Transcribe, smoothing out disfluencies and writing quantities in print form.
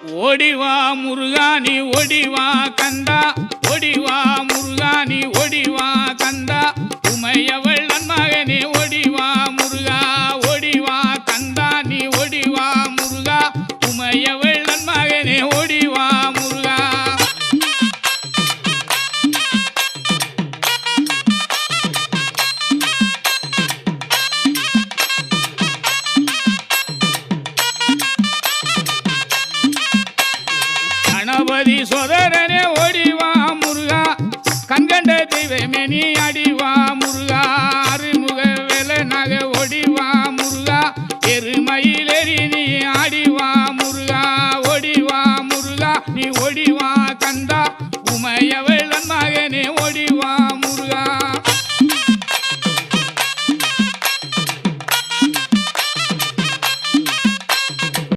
ஓடிவா முருகா நீ ஓடிவா கந்தா, ஓடிவா முருகா நீ ஓடிவா கந்தா, உமையவள் நன்மகனே ஓடிவா முருகா, ஓடிவா கந்தா நீ ஓடிவா முருகா, உமையவள் நன்மகனே ஓடிவா முருகா. கணபதி சோதரனே ஓடிவா முருகா, கண்கண்ட தெய்வமே நீ அடிவா முருகா, அருமுக வேலனாக ஓடிவா முருகா, எருமயிலேறி நீ ஆடிவா முருகா, ஓடிவா முருகா நீ ஓடிவா கந்தா, உமையவ